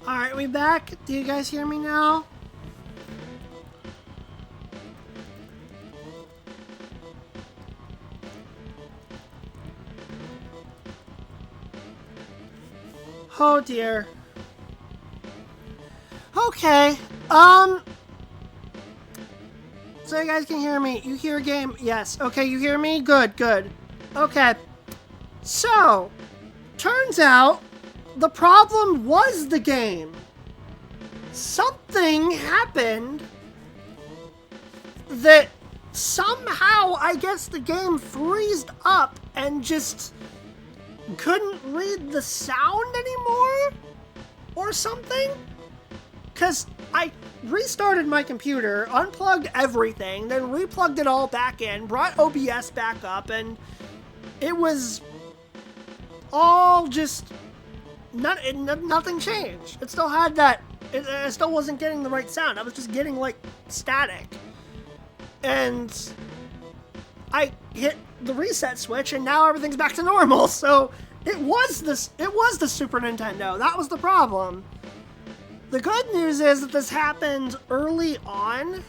Alright, we back? Do you guys hear me now? Oh dear. Okay, so you guys can hear me. You hear game? Yes. Okay, you hear me? Good, good. Okay. So, turns out, the problem was the game. Something happened that somehow, I guess the game freezed up and just couldn't read the sound anymore? Or something? Because I restarted my computer, unplugged everything, then replugged it all back in, brought OBS back up, and it was all just... nothing changed. It still had that... It still wasn't getting the right sound. I was just getting, like, static. And I hit the reset switch, and now everything's back to normal. So it was the Super Nintendo. That was the problem. The good news is that this happened early on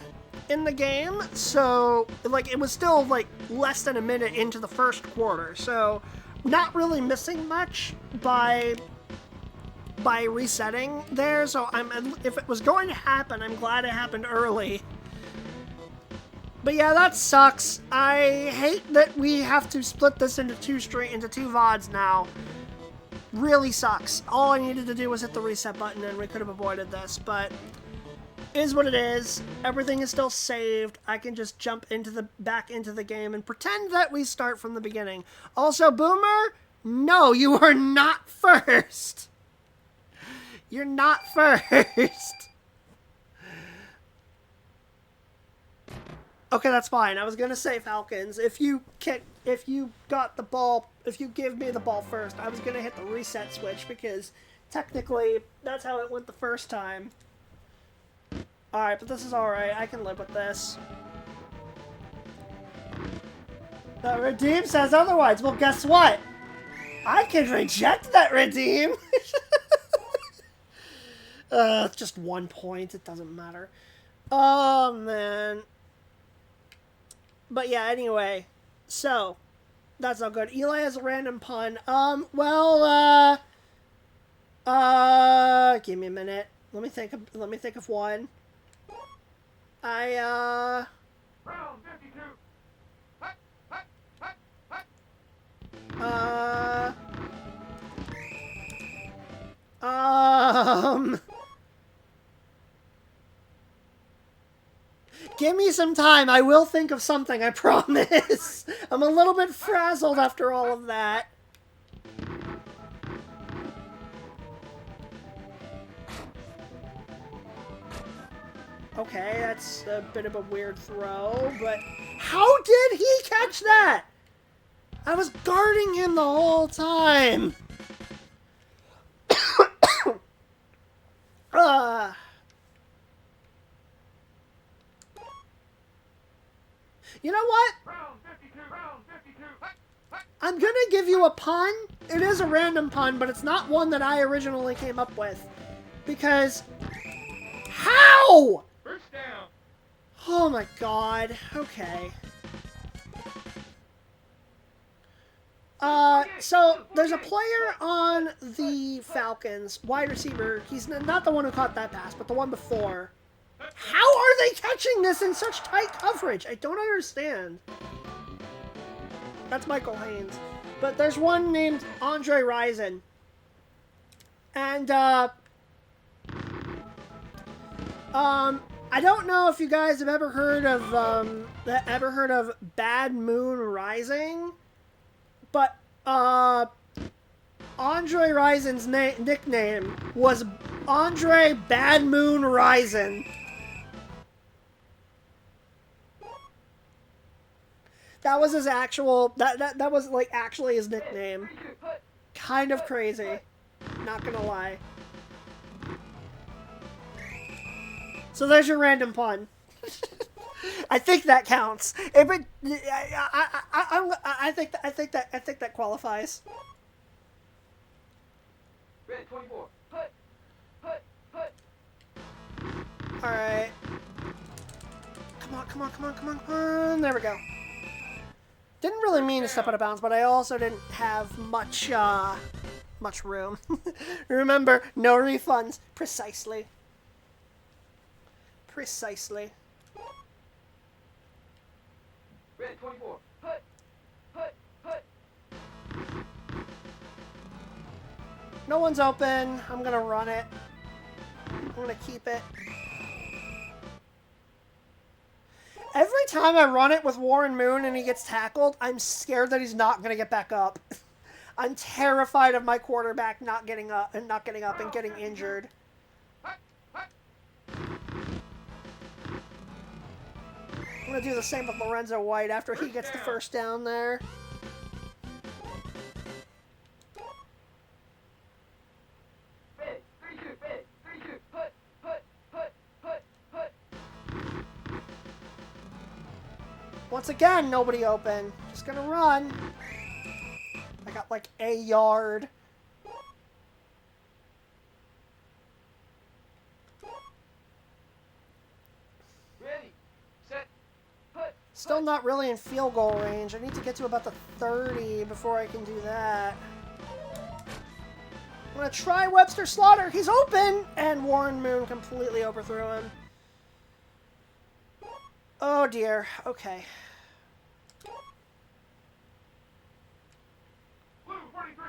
in the game, so like it was still like less than a minute into the first quarter, so not really missing much by resetting there. So if it was going to happen, I'm glad it happened early. But yeah, that sucks. I hate that we have to split this into two VODs now. Really sucks. All I needed to do was hit the reset button and we could have avoided this, but is what it is. Everything is still saved. I can just jump back into the game and pretend that we start from the beginning. Also, Boomer, no, you are not first. You're not first. Okay, that's fine. I was gonna say Falcons. If you got the ball, if you give me the ball first, I was gonna hit the reset switch because technically that's how it went the first time. Alright, but this is alright. I can live with this. The redeem says otherwise. Well, guess what? I can reject that redeem. Just 1 point. It doesn't matter. Oh, man. But yeah, anyway, so, that's all good. Eli has a random pun. Give me a minute. Let me think of one. Round 52. Give me some time. I will think of something, I promise. I'm a little bit frazzled after all of that. Okay, that's a bit of a weird throw, but how did he catch that? I was guarding him the whole time. You know what? I'm gonna give you a pun. It is a random pun, but it's not one that I originally came up with. Because... How? First down. Oh my god. Okay. So, there's a player on the Falcons, wide receiver. He's not the one who caught that pass, but the one before. How are they catching this in such tight coverage? I don't understand. That's Michael Haynes. But there's one named Andre Rison. And, I don't know if you guys have ever heard of Bad Moon Rising, but, Andre Rison's nickname was Andre Bad Moon Rison. That was his actual, that was, like, actually his nickname. Kind of crazy. Not gonna lie. So there's your random pun. I think that counts. If it, I think that qualifies. Red 24. Put. Alright. Come on, come on, come on, come on, come on. There we go. Didn't really mean to step out of bounds, but I also didn't have much room. Remember, no refunds. Precisely. Precisely. Red 24. No one's open. I'm gonna run it. I'm gonna keep it. Every time I run it with Warren Moon and he gets tackled, I'm scared that he's not gonna get back up. I'm terrified of my quarterback not getting up and getting injured. I'm gonna do the same with Lorenzo White after he gets the first down there. Once again, nobody open. Just gonna run. I got like a yard. Ready, set, Still not really in field goal range. I need to get to about the 30 before I can do that. I'm gonna try Webster Slaughter. He's open! And Warren Moon completely overthrew him. Oh dear. Okay. blue 43.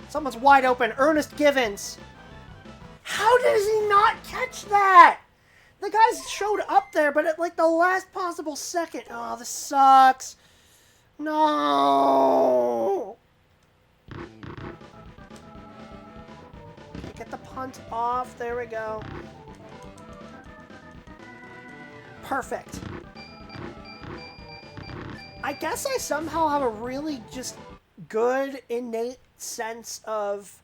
Someone's wide open. Ernest Givens. How does he not catch that? The guys showed up there, but at like the last possible second. Oh, this sucks. No. Get the punt off. There we go. Perfect. I guess I somehow have a really just good innate sense of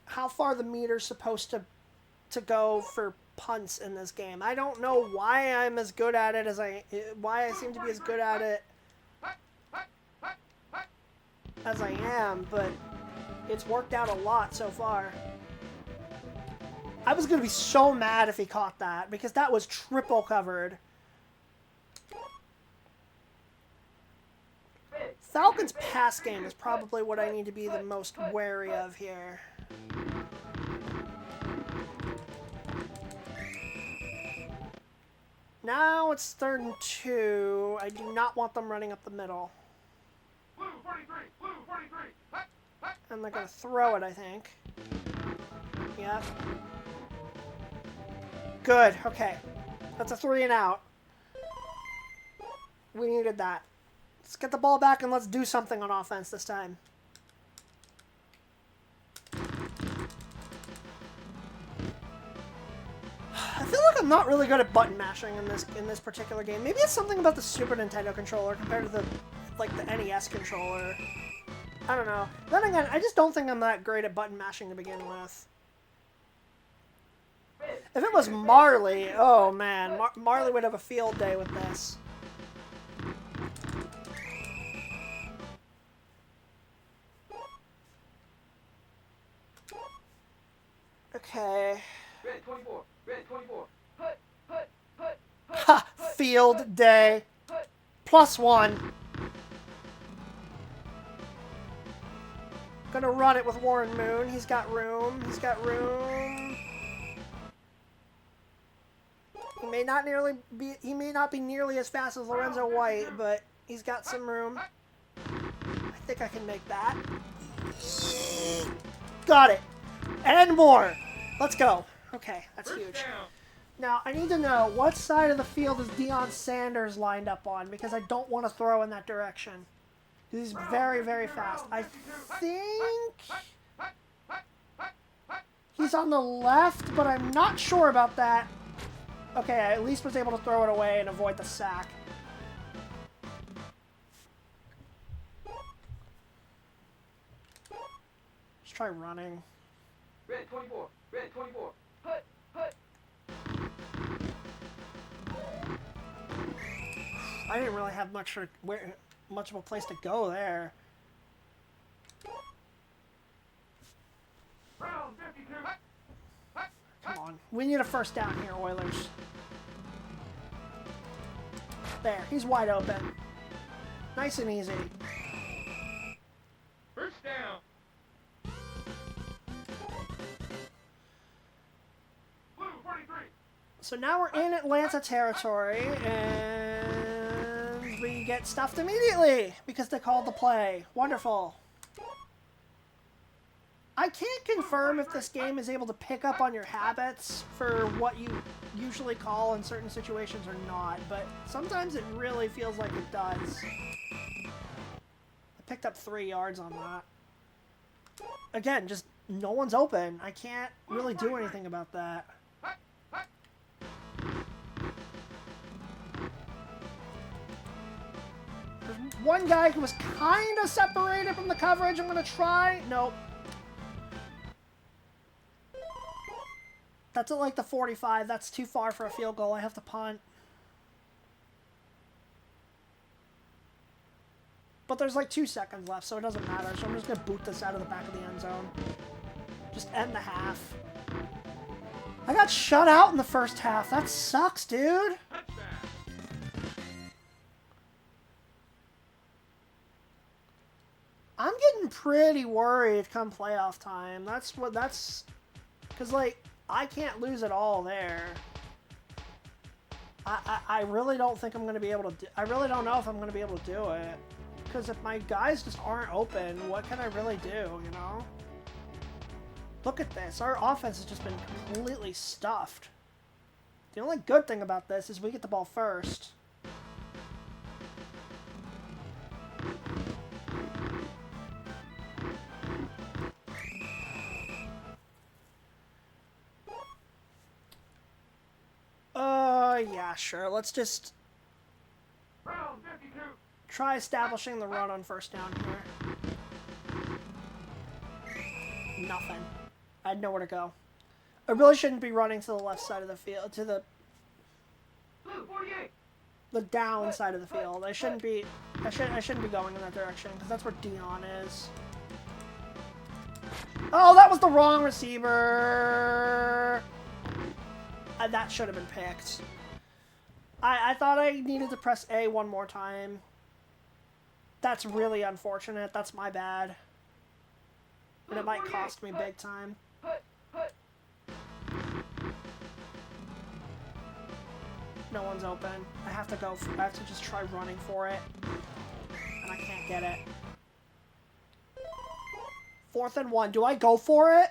how far the meter's supposed to go for punts in this game. I don't know why I'm as good at it why I seem to be as good at it as I am, but it's worked out a lot so far. I was going to be so mad if he caught that, because that was triple covered. Falcons' pass game is probably what I need to be the most wary of here. Now it's 3rd and 2. I do not want them running up the middle. Blue 43. Blue 43. And they're going to throw it, I think. Yep. Good. Okay. That's a 3 and out. We needed that. Let's get the ball back and let's do something on offense this time. I feel like I'm not really good at button mashing in this particular game. Maybe it's something about the Super Nintendo controller compared to the NES controller. I don't know. Then again, I just don't think I'm that great at button mashing to begin with. If it was Marley, oh man, Marley would have a field day with this. Okay. Red 24. Red 24. Ha! Field day. +1. Gonna run it with Warren Moon. He's got room. He's got room. He may not be nearly as fast as Lorenzo White, but he's got some room. I think I can make that. Got it. And more. Let's go. Okay, that's huge. Now, I need to know what side of the field is Deion Sanders lined up on, because I don't want to throw in that direction. He's very, very fast. I think he's on the left, but I'm not sure about that. Okay, I at least was able to throw it away and avoid the sack. Let's try running. Red 24. Red 24. I didn't really have much of a place to go there. Come on. We need a first down here, Oilers. There. He's wide open. Nice and easy. First down. Blue 43. So now we're in Atlanta territory, and we get stuffed immediately because they called the play. Wonderful. I can't confirm if this game is able to pick up on your habits for what you usually call in certain situations or not, but sometimes it really feels like it does. I picked up 3 yards on that. Again, just no one's open. I can't really do anything about that. There's one guy who was kind of separated from the coverage. I'm going to try. Nope. That's at like the 45. That's too far for a field goal. I have to punt. But there's like 2 seconds left, so it doesn't matter. So I'm just going to boot this out of the back of the end zone. Just end the half. I got shut out in the first half. That sucks, dude. I'm getting pretty worried come playoff time. That's because, like, I can't lose it all there. I really don't think I'm going to be able to do... I really don't know if I'm going to be able to do it. Because if my guys just aren't open, what can I really do, you know? Look at this. Our offense has just been completely stuffed. The only good thing about this is we get the ball first. Yeah, sure. Let's just Round 52. try establishing the run on first down here. Nothing. I had nowhere to go. I really shouldn't be running to the left side of the field, to the Blue 48. down side of the field. I shouldn't be going in that direction because that's where Dion is. Oh, that was the wrong receiver. That should have been picked. I thought I needed to press A one more time. That's really unfortunate. That's my bad. And it might cost me big time. No one's open. I have to just try running for it. And I can't get it. 4th and 1. Do I go for it?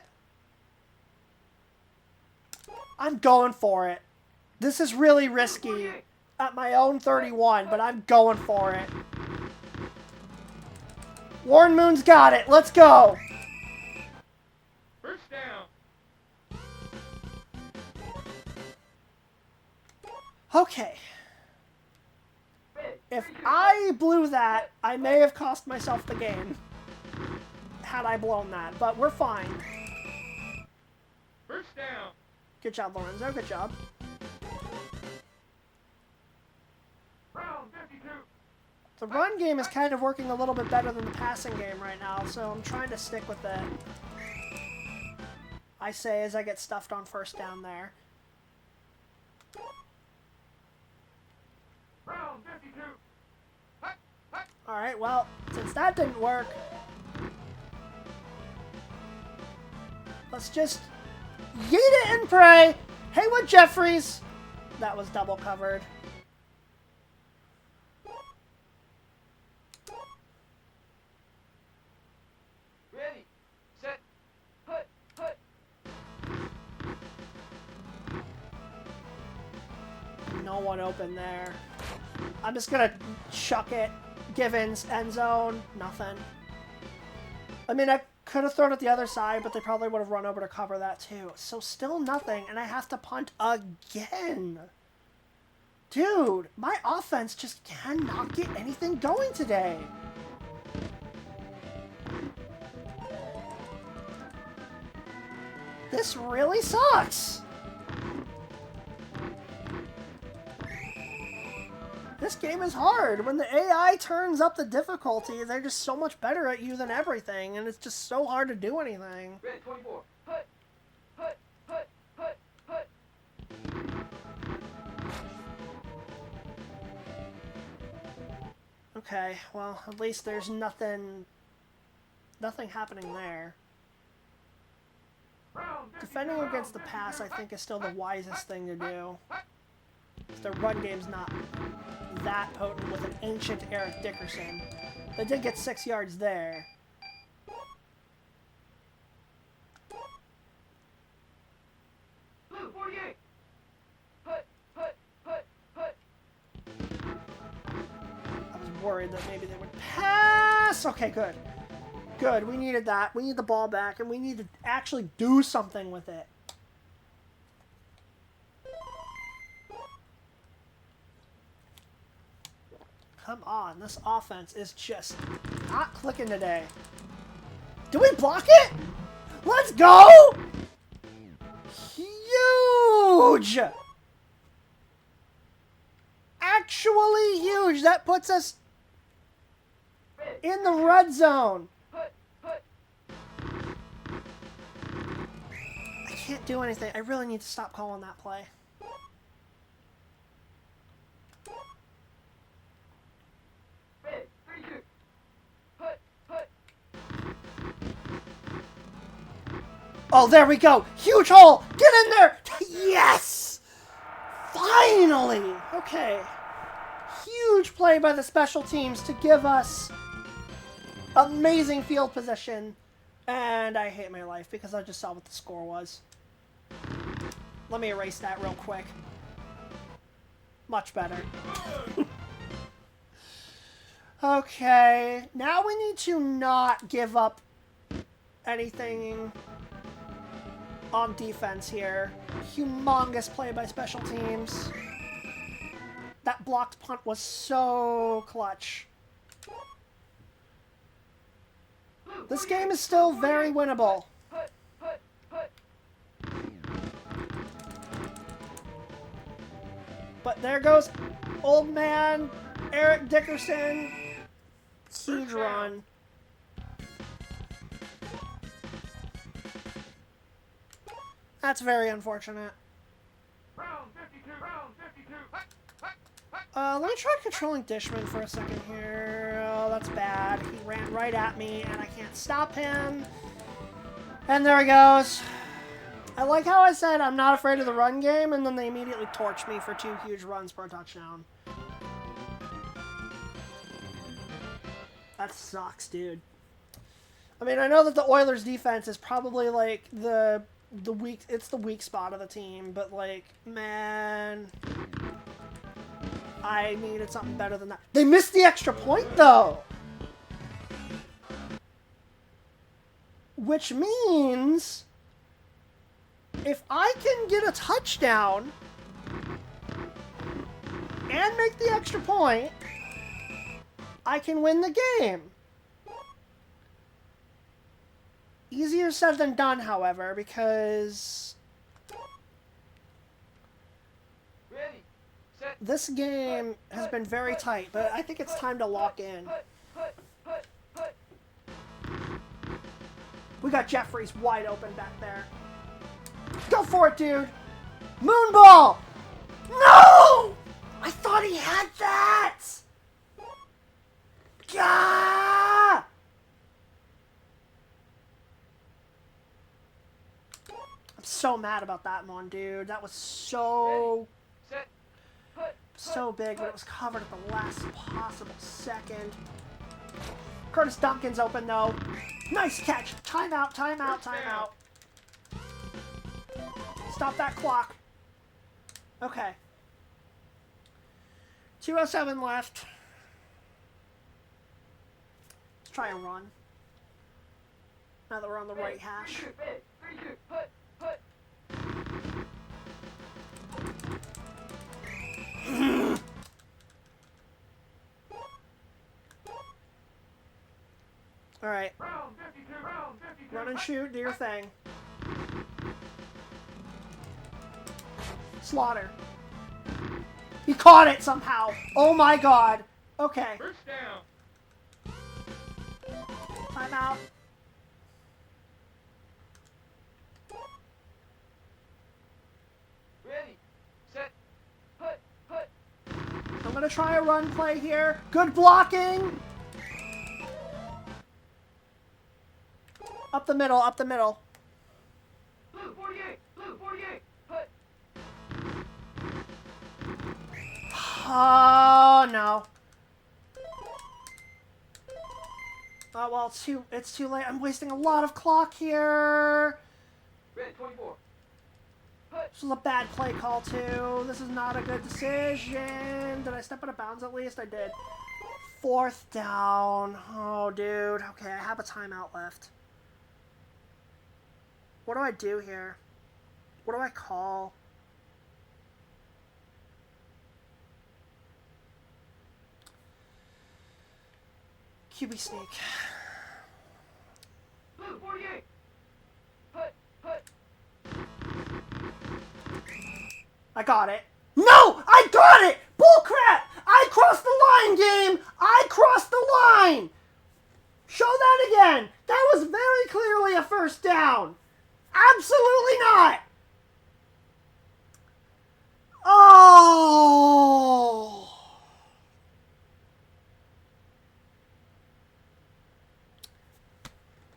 I'm going for it. This is really risky at my own 31, but I'm going for it. Warren Moon's got it. Let's go. First down. Okay. If I blew that, I may have cost myself the game. Had I blown that, but we're fine. First down. Good job, Lorenzo. Good job. Round 52. The run game is kind of working a little bit better than the passing game right now, so I'm trying to stick with it. I say as I get stuffed on first down there. Round 52. Alright, well, since that didn't work, let's just yeet it and pray. Haywood Jeffries. That was double covered. Ready. Set. Put. No one open there. I'm just gonna chuck it. Givens, end zone, nothing. I mean, I could have thrown it the other side, but they probably would have run over to cover that too. So still nothing, and I have to punt again. Dude, my offense just cannot get anything going today. This really sucks. This game is hard. When the AI turns up the difficulty, they're just so much better at you than everything, and it's just so hard to do anything. Red 24. Okay, well, at least there's nothing happening there. Round 52, Defending round against the 52. pass, I think, is still the wisest thing to do. Their run game's not that potent with an ancient Eric Dickerson. They did get 6 yards there. Blue 48. Put, put, put, put. I was worried that maybe they would pass. Okay, good. Good, we needed that. We need the ball back, and we need to actually do something with it. Come on, this offense is just not clicking today. Do we block it? Let's go! Huge! Actually huge. That puts us in the red zone. Put, put. I can't do anything. I really need to stop calling that play. Red 32. Put, put. Oh, there we go. Huge hole. Get in there. Yes! Finally. Okay. Huge play by the special teams to give us amazing field position. And I hate my life because I just saw what the score was. Let me erase that real quick. Much better. Okay. Now we need to not give up anything on defense here. Humongous play by special teams. That blocked punt was so clutch. This game is still very winnable. Put, put, put. But there goes old man Eric Dickerson. Huge run. That's very unfortunate. Round 52, round 52. Let me try controlling Dishman for a second here. Oh, that's bad. He ran right at me, and I can't stop him. And there he goes. I like how I said I'm not afraid of the run game, and then they immediately torched me for 2 huge runs per touchdown. That sucks, dude. I mean, I know that the Oilers' defense is probably, like, the weak spot of the team, but, like, man, I needed something better than that. They missed the extra point, though! Which means if I can get a touchdown and make the extra point, I can win the game. Easier said than done, however, because Ready, set. this game has been very tight, but I think it's time to lock in. Put, put, put, put. We got Jeffries wide open back there. Go for it, dude! Moonball! No! I thought he had that! Gah! I'm so mad about that one, dude. That was so Set. Put, so big, but it was covered at the last possible second. Curtis Duncan's open, though. Nice catch. Timeout, timeout, timeout. Stop that clock. Okay. 2:07 left. Let's try a run. Now that we're on the right hash. 32, put, put. Alright. Round 52, round 52. Run and shoot. Do your thing. Slaughter. He caught it somehow. Oh my god. Okay. First down. Timeout. Ready, set, put, put. I'm gonna try a run play here. Good blocking! Up the middle, up the middle. Blue 48, blue 48. Put. Oh, no. Oh, well, it's too late. I'm wasting a lot of clock here. Red 24. This was a bad play call, too. This is not a good decision. Did I step out of bounds at least? I did. 4th down. Oh, dude. Okay, I have a timeout left. What do I do here? What do I call? QB sneak. Blue 48. Put. I got it. No! I got it! Bullcrap! I crossed the line, game! I crossed the line! Show that again! That was very clearly a 1st down! Absolutely not! Oh!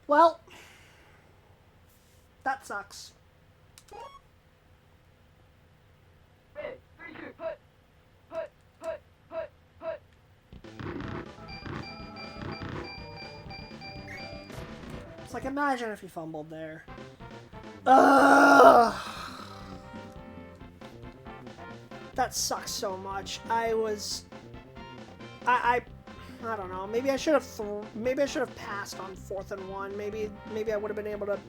Well, that sucks. Red 32. Put. It's like, imagine if you fumbled there. Ugh! That sucks so much. I don't know. Maybe I should have passed on 4th and 1. Maybe I would have been able to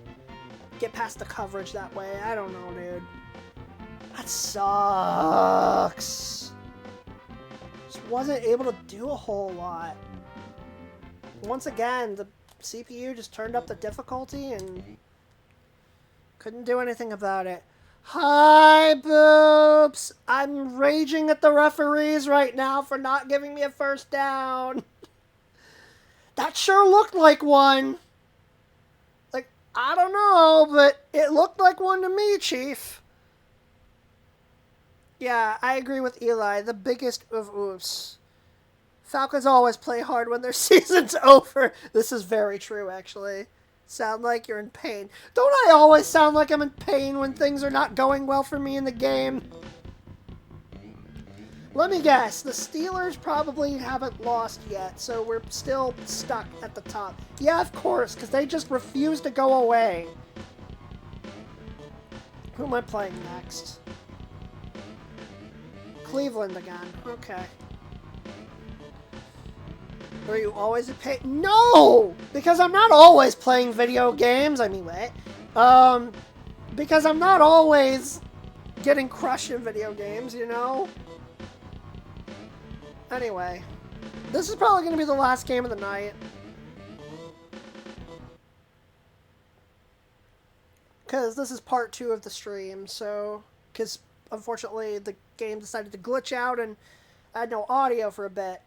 get past the coverage that way. I don't know, dude. That sucks. Just wasn't able to do a whole lot. Once again, the CPU just turned up the difficulty and couldn't do anything about it. Hi, Boops! I'm raging at the referees right now for not giving me a 1st down. That sure looked like one. Like, I don't know, but it looked like one to me, Chief. Yeah, I agree with Eli. The biggest of oops. Falcons always play hard when their season's over. This is very true, actually. Sound like you're in pain. Don't I always sound like I'm in pain when things are not going well for me in the game? Let me guess. The Steelers probably haven't lost yet, so we're still stuck at the top. Yeah, of course, because they just refuse to go away. Who am I playing next? Cleveland again. Okay. Are you always in pain? No! Because I'm not always playing video games. I mean, wait. Because I'm not always getting crushed in video games, you know? Anyway. This is probably going to be the last game of the night. Because this is part 2 of the stream, so... Because, unfortunately, the game decided to glitch out and I had no audio for a bit.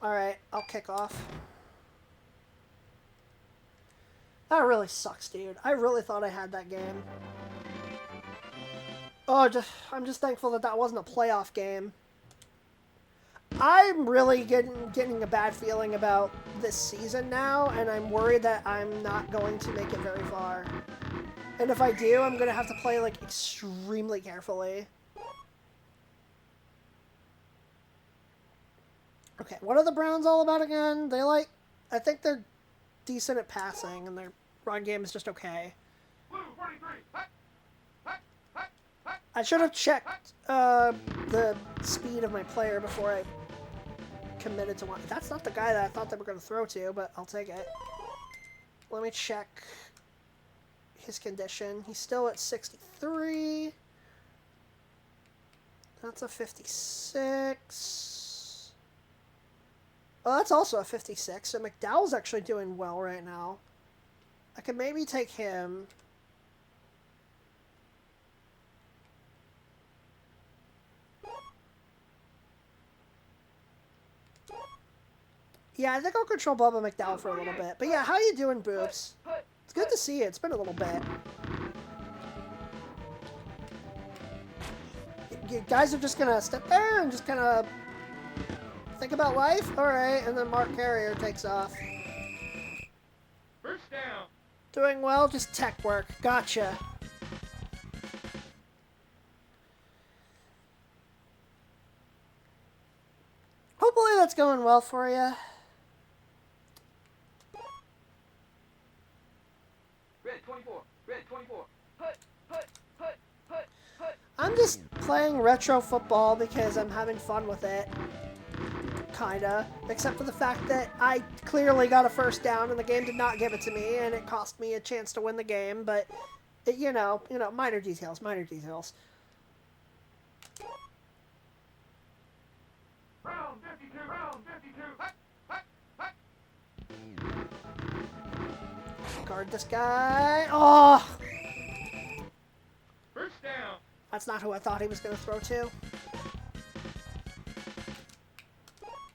Alright, I'll kick off. That really sucks, dude. I really thought I had that game. Oh, I'm just thankful that that wasn't a playoff game. I'm really getting a bad feeling about this season now, and I'm worried that I'm not going to make it very far. And if I do, I'm going to have to play, like, extremely carefully. Okay, what are the Browns all about again? I think they're decent at passing, and their run game is just okay. Blue 43. I should have checked the speed of my player before I committed to one. That's not the guy that I thought they were going to throw to, but I'll take it. Let me check his condition. He's still at 63. That's a 56. Oh, that's also a 56, so McDowell's actually doing well right now. I could maybe take him. Yeah, I think I'll control Bubba McDowell for a little bit. But yeah, how you doing, Boops? It's good to see you. It's been a little bit. You guys are just gonna step there and just kind of think about life? Alright, and then Mark Carrier takes off. First down. Doing well, just tech work. Gotcha. Hopefully that's going well for you. Red 24. Red 24. Put. I'm just playing retro football because I'm having fun with it. Kinda. Except for the fact that I clearly got a first down and the game did not give it to me and it cost me a chance to win the game, but it, you know, minor details, minor details. Round 52. Round 52. Hut. Guard this guy. Oh! First down. That's not who I thought he was going to throw to.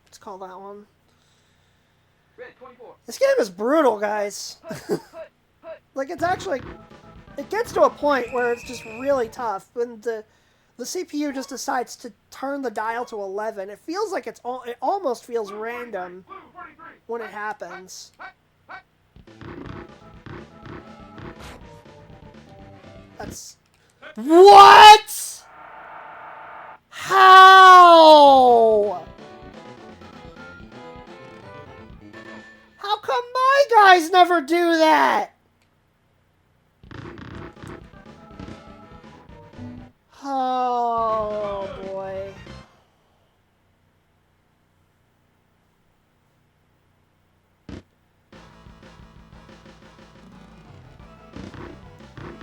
Let's call that one. Red 24. This game is brutal, guys. Like, it's actually... It gets to a point where it's just really tough. When the CPU just decides to turn the dial to 11, it feels like it almost feels random when it happens. That's... What?! How?! How come my guys never do that?! Oh, boy.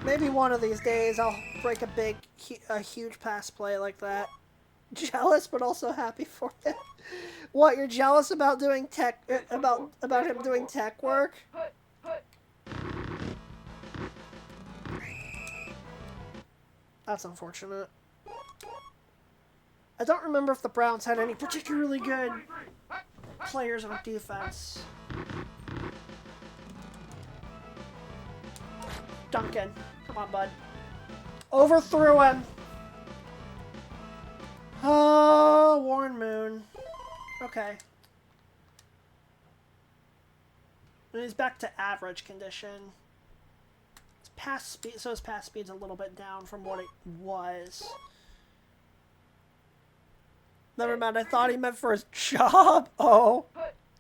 Maybe one of these days I'll break a huge pass play like that. Jealous, but also happy for it. What, you're jealous about doing tech, about him doing tech work? That's unfortunate. I don't remember if the Browns had any particularly good players on defense. Duncan. Come on, bud. Overthrew him. Oh, Warren Moon. Okay. And he's back to average condition. His pass speed, so his pass speed's a little bit down from what it was. Never mind, I thought he meant for his job. Oh,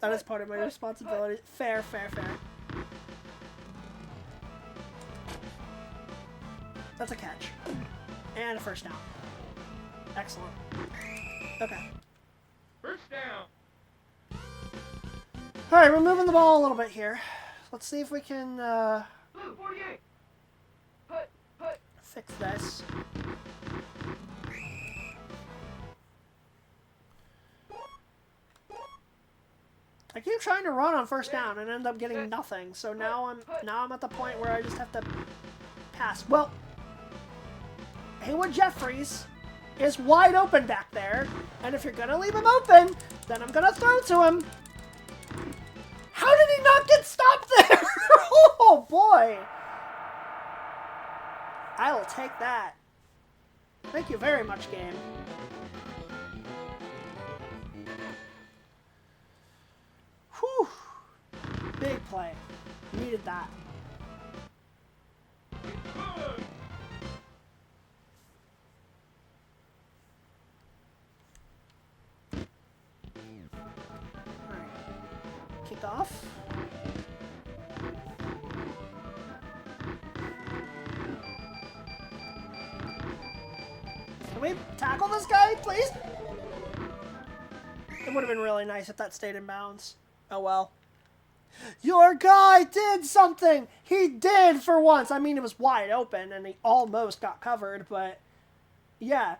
that is part of my responsibility. Fair, fair, fair. That's a catch. And a first down. Excellent. Okay. First down. Alright, we're moving the ball a little bit here. Let's see if we can Blue 48. fix this. I keep trying to run on first down and end up getting nothing. So now I'm at the point where I just have to pass. Well, Haywood Jeffries is wide open back there, and if you're gonna leave him open, then I'm gonna throw to him. How did he not get stopped there? Oh boy! I will take that. Thank you very much, game. Whew. Big play. Needed that. Kick off. Can we tackle this guy, please? It would have been really nice if that stayed in bounds. Oh well. Your guy did something! He did for once! I mean, it was wide open and he almost got covered, but yeah.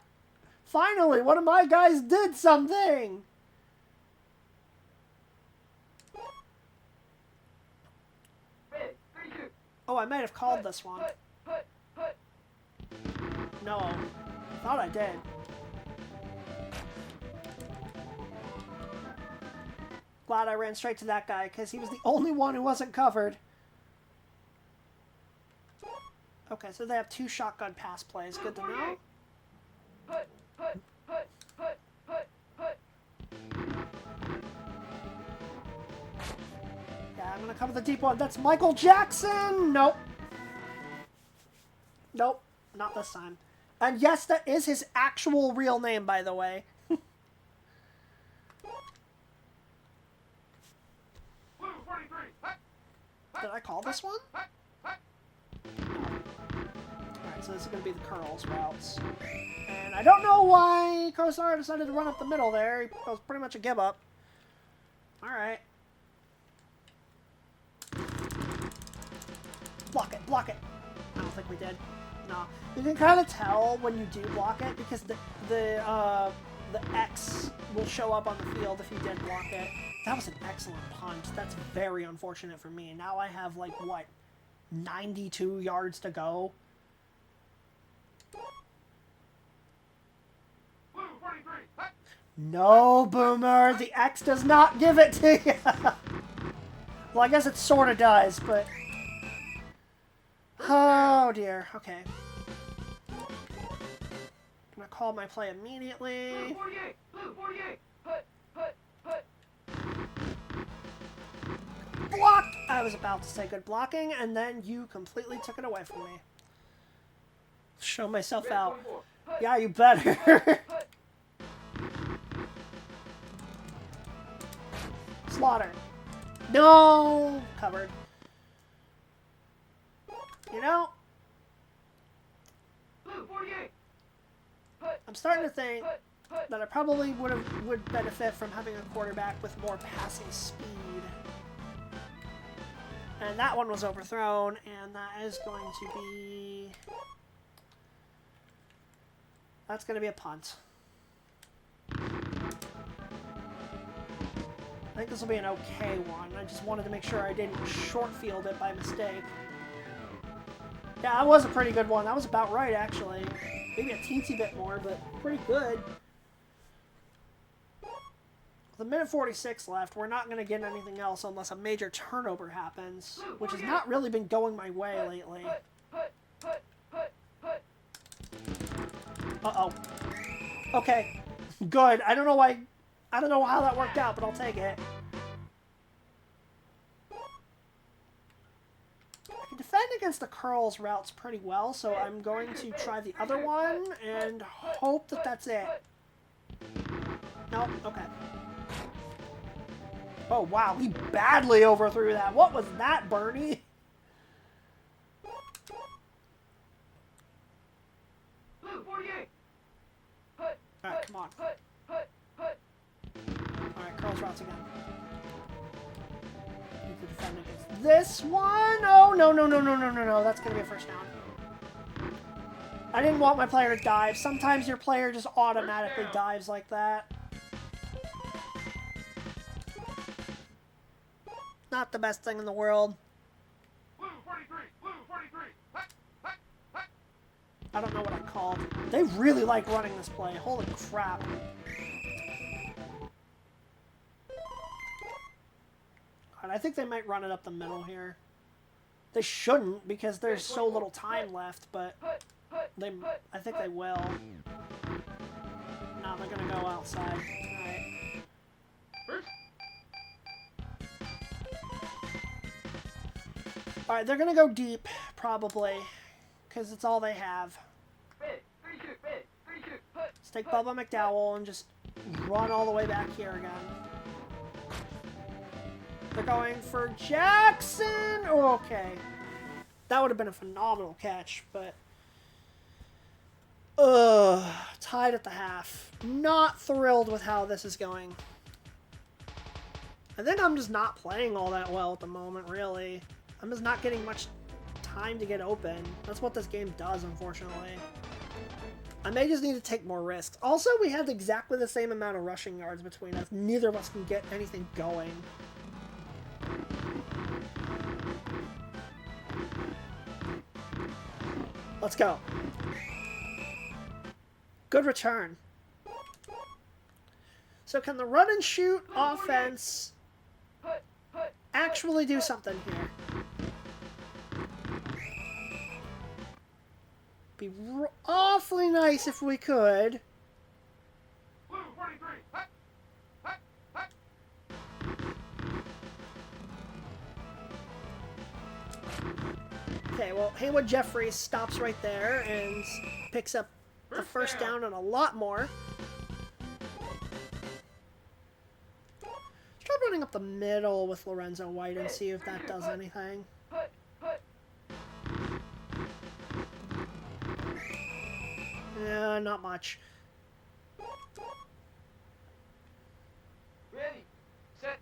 Finally, one of my guys did something! Oh, I might have called this one. No. I thought I did. Glad I ran straight to that guy, because he was the only one who wasn't covered. Okay, so they have 2 shotgun pass plays. Good to know. come with the deep one. That's Michael Jackson! Nope. Nope. Not this time. And yes, that is his actual real name, by the way. Did I call this one? Alright, so this is going to be the Curls routes. And I don't know why Kosar decided to run up the middle there. It was pretty much a give up. Alright. Block it, block it. I don't think we did. No. You can kind of tell when you do block it because the X will show up on the field if you did block it. That was an excellent punch. That's very unfortunate for me. Now I have, like, what, 92 yards to go? No, Boomer! The X does not give it to you! Well, I guess it sort of does, but... Oh, dear. Okay. I'm gonna call my play immediately. Block! I was about to say good blocking, and then you completely took it away from me. Show myself out. Yeah, you better. Slaughter. No! Covered. You know, I'm starting to think that I probably would benefit from having a quarterback with more passing speed. And that one was overthrown, and that is going to be... That's going to be a punt. I think this will be an okay one. I just wanted to make sure I didn't short field it by mistake. Yeah, that was a pretty good one. That was about right, actually. Maybe a teensy bit more, but pretty good. With a minute 46 left, we're not going to get anything else unless a major turnover happens, which has not really been going my way lately. Uh-oh. Okay. Good. I don't know why... I don't know how that worked out, but I'll take it. I can defend against the Curls routes pretty well, so I'm going to try the other one and hope that that's it. Nope. Okay. Oh, wow. He badly overthrew that. What was that, Bernie? Alright, come on. Alright, Curls routes again. Need to defend against this one. Oh, no, no, no, no, no, no, no. That's going to be a first down. I didn't want my player to dive. Sometimes your player just automatically dives like that. Not the best thing in the world. I don't know what I called. They really like running this play. Holy crap. God, I think they might run it up the middle here. They shouldn't because there's so little time left, but I think they will. No, they're going to go outside. Alright. Alright, they're going to go deep, probably, because it's all they have. Let's take Bubba McDowell and just run all the way back here again. They're going for Jackson! Oh, okay. That would have been a phenomenal catch, but... tied at the half. Not thrilled with how this is going. I think I'm just not playing all that well at the moment, really. I'm just not getting much time to get open. That's what this game does, unfortunately. I may just need to take more risks. Also, we have exactly the same amount of rushing yards between us. Neither of us can get anything going. Let's go. Good return. So can the run and shoot offense actually do something here? Be awfully nice if we could. Okay, well, Haywood Jeffries stops right there and picks up a first down and a lot more. Let's try running up the middle with Lorenzo White and see if that does anything. Yeah, not much. Ready, set,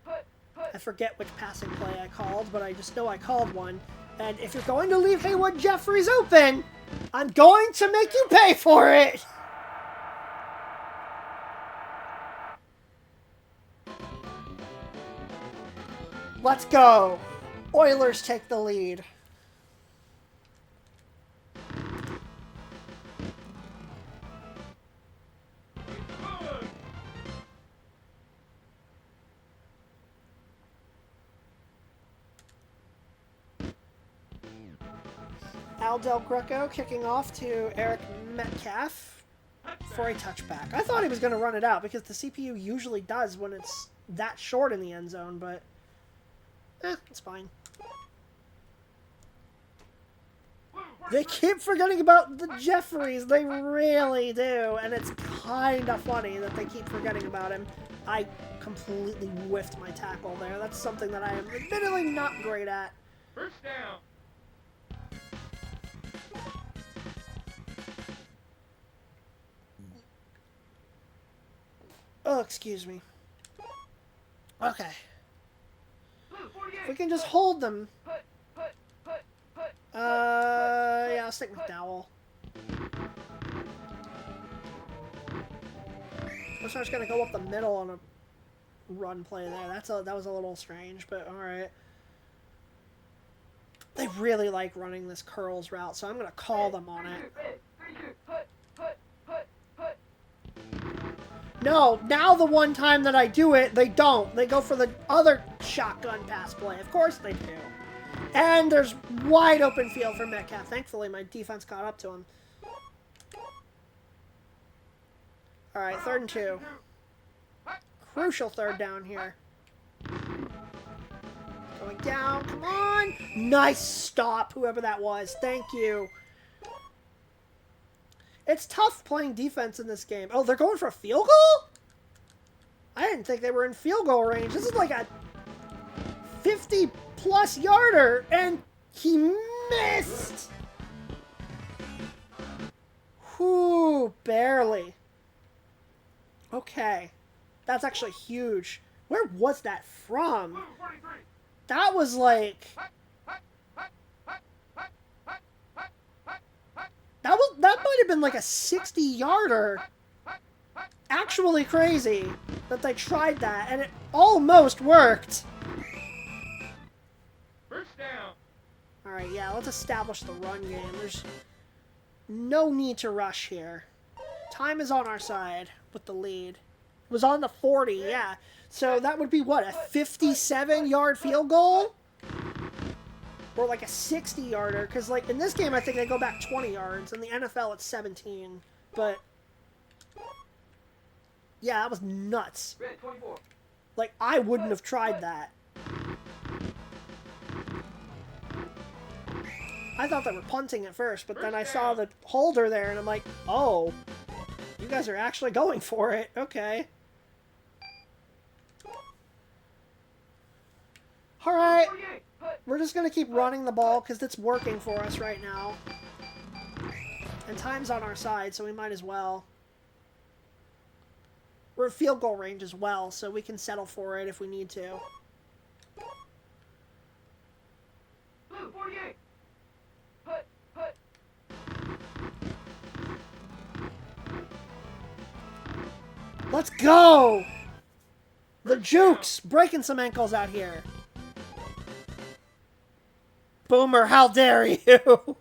put. I forget which passing play I called, but I just know I called one. And if you're going to leave Haywood Jeffries open, I'm going to make you pay for it! Let's go! Oilers take the lead. Al Del Greco kicking off to Eric Metcalf for a touchback. I thought he was going to run it out because the CPU usually does when it's that short in the end zone, but it's fine. They keep forgetting about the Jeffries. They really do, and it's kind of funny that they keep forgetting about him. I completely whiffed my tackle there. That's something that I am admittedly not great at. First down. Oh, excuse me. Okay. If we can just hold them. Yeah, I'll stick McDowell. I'm just gonna go up the middle on a run play there. That was a little strange, but alright. They really like running this curls route, so I'm gonna call them on it. No, now the one time that I do it, they don't. They go for the other shotgun pass play. Of course they do. And there's wide open field for Metcalf. Thankfully, my defense caught up to him. Alright, 3rd and 2. Crucial 3rd down here. Going down. Come on. Nice stop, whoever that was. Thank you. It's tough playing defense in this game. Oh, they're going for a field goal? I didn't think they were in field goal range. This is like a 50-plus yarder, and he missed. Whew, barely. Okay. That's actually huge. Where was that from? That was like... That might have been like a 60-yarder. Actually crazy that they tried that, and it almost worked. First down. Alright, yeah, let's establish the run game. There's no need to rush here. Time is on our side with the lead. It was on the 40, yeah. So that would be, what, a 57-yard field goal? Or like a 60-yarder, because like in this game I think they go back 20 yards. In the NFL it's 17. But yeah, that was nuts. Red 24. Like I wouldn't have tried that. I thought they were punting at first, but then I saw the holder there and I'm like, oh, you guys are actually going for it. Okay. Alright. We're just going to keep running the ball because it's working for us right now. And time's on our side, so we might as well. We're at field goal range as well, so we can settle for it if we need to. Blue 48. Let's go! The Jukes breaking some ankles out here. Boomer, how dare you?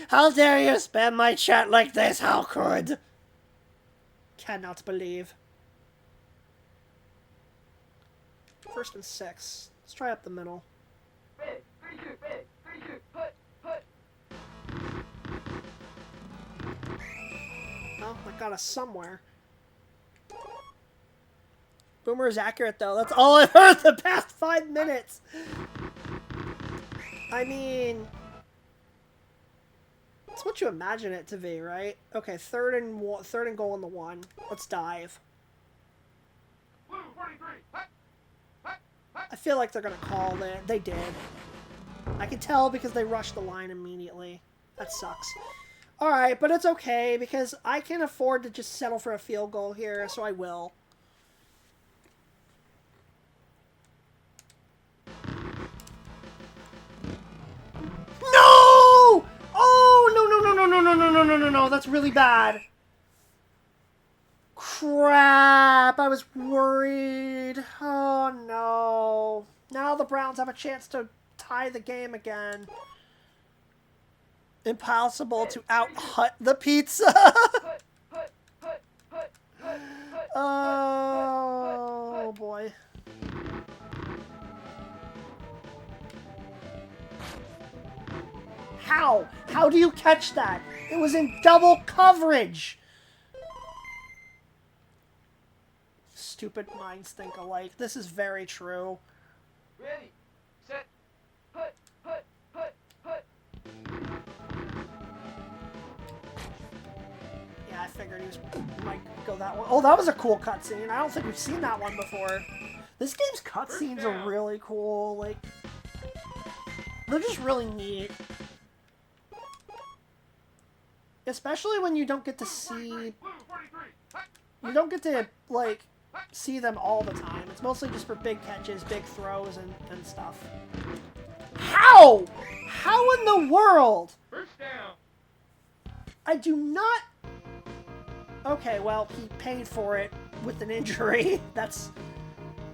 How dare you spam my chat like this? How could? Cannot believe. 1st and 6. Let's try up the middle. Red 32. Red 32. Well, that got us somewhere. Boomer is accurate, though. That's all I've heard the past 5 minutes. I mean, It's what you imagine it to be, right? Okay, third and goal on the 1. Let's dive. Blue 43. I feel like they're gonna call it. They did. I can tell because they rushed the line immediately. That sucks. Alright, but it's okay because I can afford to just settle for a field goal here, so I will. No! Oh, no. That's really bad. Crap. I was worried. Oh, no. Now the Browns have a chance to tie the game again. Impossible to out-hut the pizza. Oh, boy. How? How do you catch that? It was in double coverage. Stupid minds think alike. This is very true. Ready, set, put. Yeah, I figured he might go that way. Oh, that was a cool cutscene. I don't think we've seen that one before. This game's cutscenes are really cool. Like, they're just really neat. Especially when you don't get to see... You don't get to, like, see them all the time. It's mostly just for big catches, big throws, and stuff. How? How in the world? First down. I do not... Okay, well, he paid for it with an injury. That's...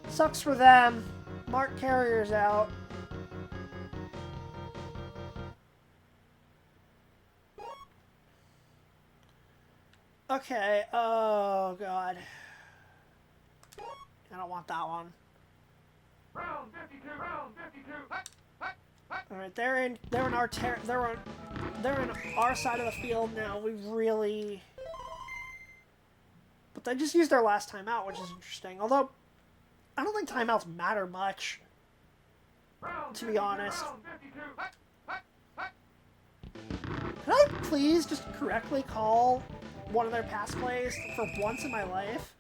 Sucks for them. Mark Carrier's out. Okay, oh god. I don't want that one. Round 52. Alright, they're in our side of the field now. We really... But they just used their last timeout, which is interesting. Although, I don't think timeouts matter much, to be honest. Can I please just correctly call one of their pass plays for once in my life?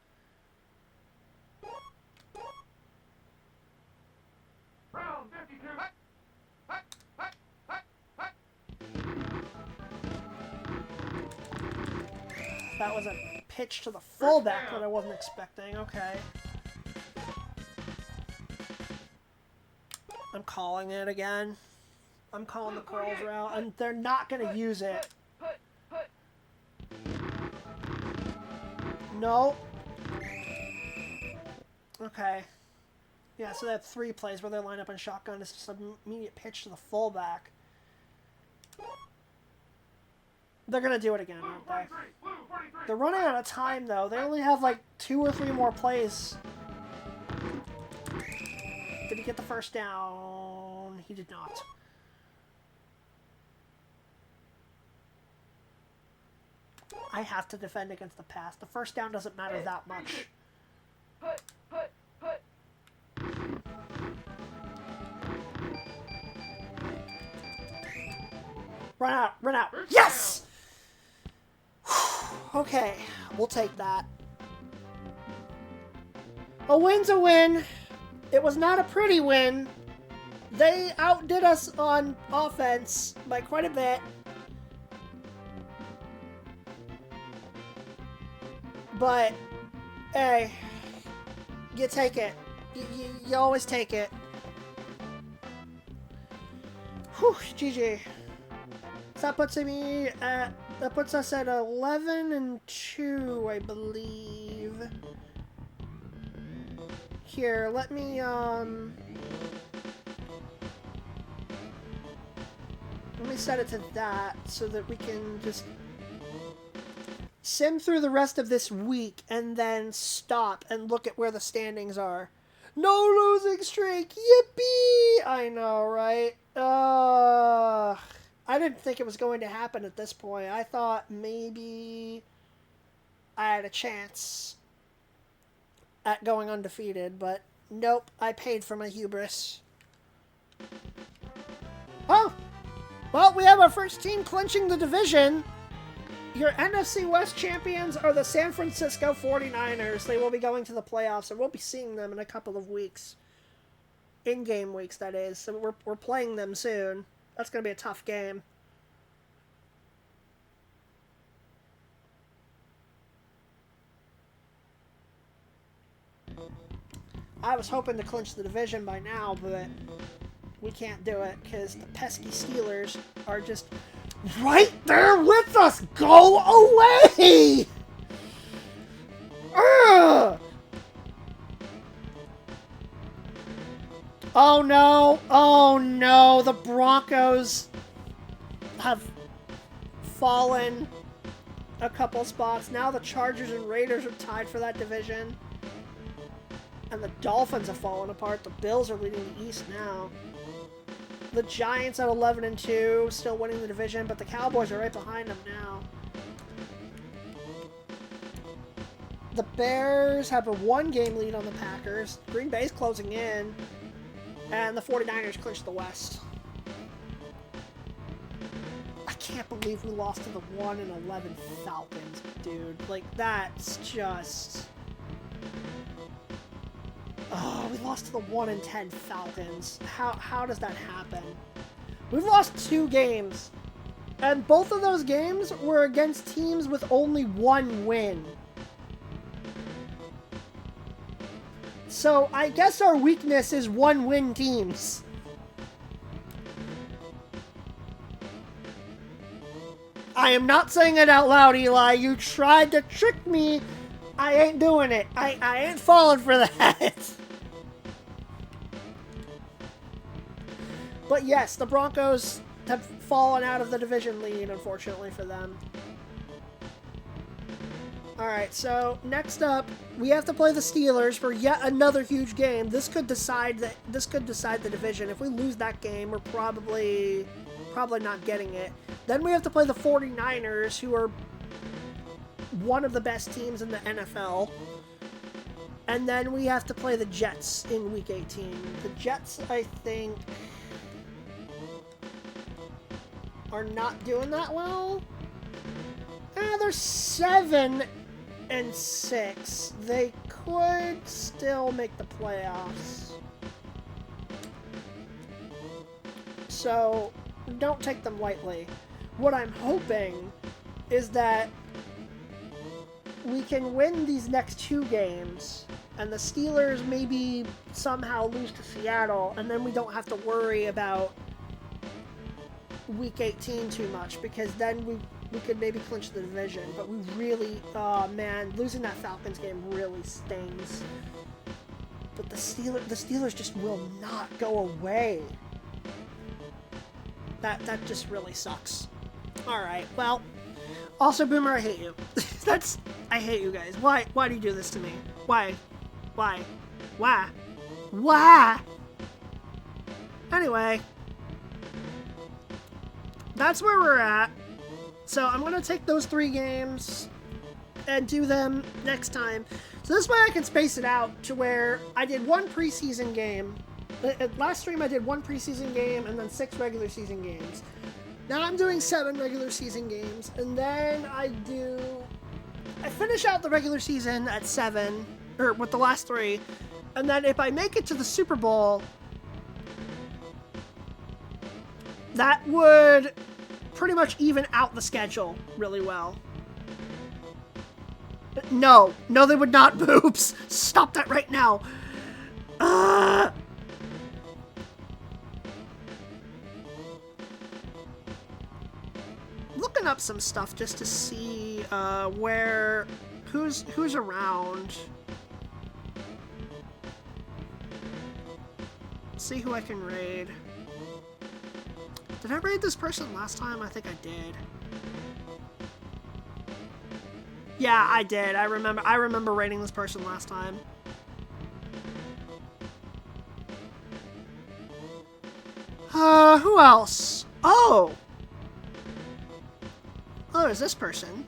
Round 52. That was a pitch to the fullback that I wasn't expecting. Okay. I'm calling it again. I'm calling the curls route, and they're not going to use it. No. Okay. Yeah, so they have 3 plays where they line up in shotgun. It's just an immediate pitch to the fullback. They're going to do it again, aren't they? They're running out of time, though. They only have, like, 2 or 3 more plays. Did he get the first down? He did not. I have to defend against the pass. The first down doesn't matter that much. Run out! Run out! Yes! Okay, we'll take that. A win's a win. It was not a pretty win. They outdid us on offense by quite a bit. But, hey, you take it. You always take it. Whew, GG. So that puts us at 11-2, I believe. Here, let me set it to that so that we can just sim through the rest of this week and then stop and look at where the standings are. No losing streak! Yippee! I know, right? I didn't think it was going to happen at this point. I thought maybe I had a chance at going undefeated, but nope, I paid for my hubris. Oh! Well, we have our first team clinching the division. Your NFC West champions are the San Francisco 49ers. They will be going to the playoffs, and we'll be seeing them in a couple of weeks. In-game weeks, that is. So we're playing them soon. That's going to be a tough game. I was hoping to clinch the division by now, but we can't do it because the pesky Steelers are just right there with us. Go away! Ugh! Oh no! Oh no! The Broncos have fallen a couple spots. Now the Chargers and Raiders are tied for that division. And the Dolphins have fallen apart. The Bills are leading the East now. The Giants at 11-2, still winning the division, but the Cowboys are right behind them now. The Bears have a 1-game lead on the Packers. Green Bay's closing in. And the 49ers clinched the West. I can't believe we lost to the 1-11 Falcons, dude. Like, that's just... Oh, we lost to the 1-10 Falcons. How does that happen? We've lost 2 games. And both of those games were against teams with only 1 win. So, I guess our weakness is 1-win teams. I am not saying it out loud, Eli. You tried to trick me. I ain't doing it. I ain't falling for that. But yes, the Broncos have fallen out of the division lead, unfortunately for them. Alright, so next up, we have to play the Steelers for yet another huge game. This could decide the division. If we lose that game, we're probably not getting it. Then we have to play the 49ers, who are one of the best teams in the NFL. And then we have to play the Jets in Week 18. The Jets, I think, are not doing that well. They're 7-6. They could still make the playoffs. So, don't take them lightly. What I'm hoping is that we can win these next 2 games, and the Steelers maybe somehow lose to Seattle, and then we don't have to worry about Week 18 too much, because then we could maybe clinch the division. But we really, oh man, losing that Falcons game really stings. But the Steelers just will not go away. That just really sucks. Alright, well, also, Boomer, I hate you. I hate you guys. Why do you do this to me? Why? Anyway, that's where we're at. So I'm going to take those 3 games and do them next time. So this way I can space it out to where I did 1 preseason game. Last stream I did 1 preseason game and then 6 regular season games. Now I'm doing 7 regular season games, and then I finish out the regular season at 7, or with the last 3, and then if I make it to the Super Bowl, that would pretty much even out the schedule really well. No, they would not, Boobs. Stop that right now. Looking up some stuff just to see who's around. See who I can raid. Did I raid this person last time? I think I did. Yeah, I did. I remember raiding this person last time. Who else? Oh, there's this person.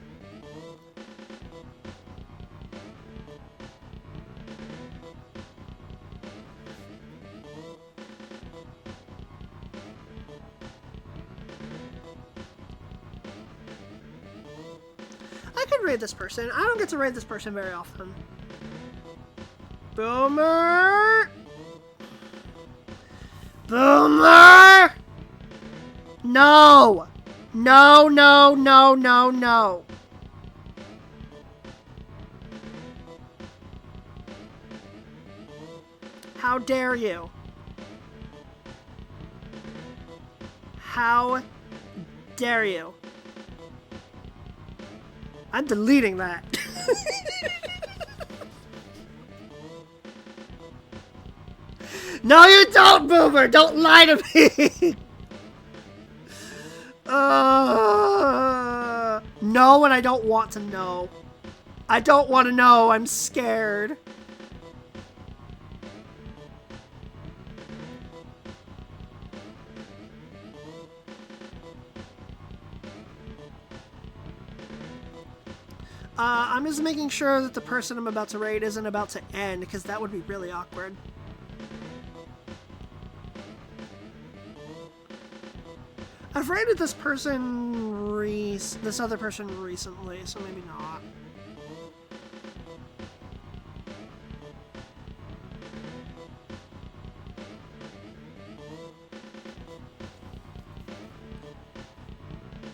raid this person. I don't get to raid this person very often. Boomer! Boomer! No! No, no, no, no, no. How dare you? How dare you? I'm deleting that. No, you don't, Boomer! Don't lie to me! No, and I don't want to know. I don't want to know. I'm scared. I'm just making sure that the person I'm about to raid isn't about to end, because that would be really awkward. I've raided this person this other person recently, so maybe not.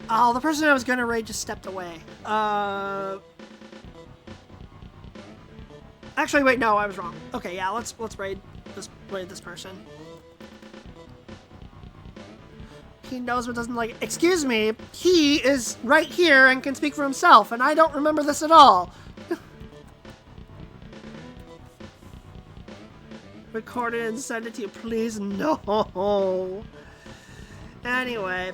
Oh, the person I was gonna raid just stepped away. Actually, wait, no, I was wrong. Okay, yeah, let's raid this person. He knows but doesn't like it. Excuse me, he is right here and can speak for himself, and I don't remember this at all. Record it and send it to you, please. No. Anyway.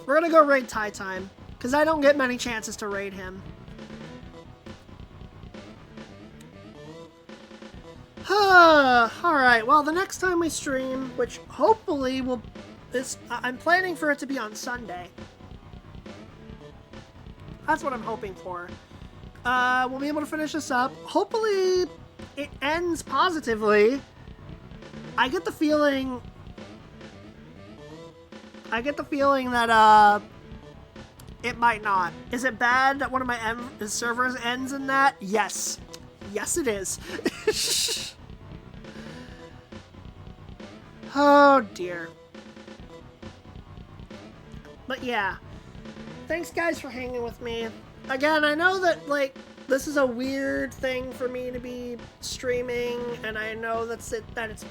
We're gonna go raid Tie Time, because I don't get many chances to raid him. Alright, well, the next time we stream, which hopefully I'm planning for it to be on Sunday. That's what I'm hoping for. We'll be able to finish this up. Hopefully, it ends positively. I get the feeling that, it might not. Is it bad that one of my servers ends in that? Yes. Yes, it is. Oh, dear. But yeah. Thanks, guys, for hanging with me. Again, I know that, like, this is a weird thing for me to be streaming, and I know that it's,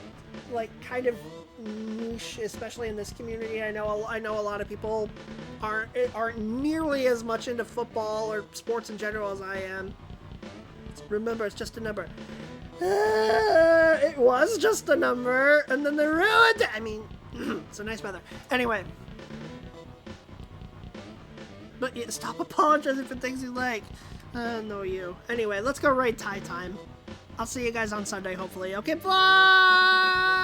like, kind of niche, especially in this community. I know a lot of people aren't nearly as much into football or sports in general as I am. Remember, it's just a number. It was just a number, and then they ruined it. I mean, it's a nice weather. Anyway. But yeah, stop apologizing for things you like. No, you. Anyway, let's go raid Tie Time. I'll see you guys on Sunday, hopefully. Okay, bye!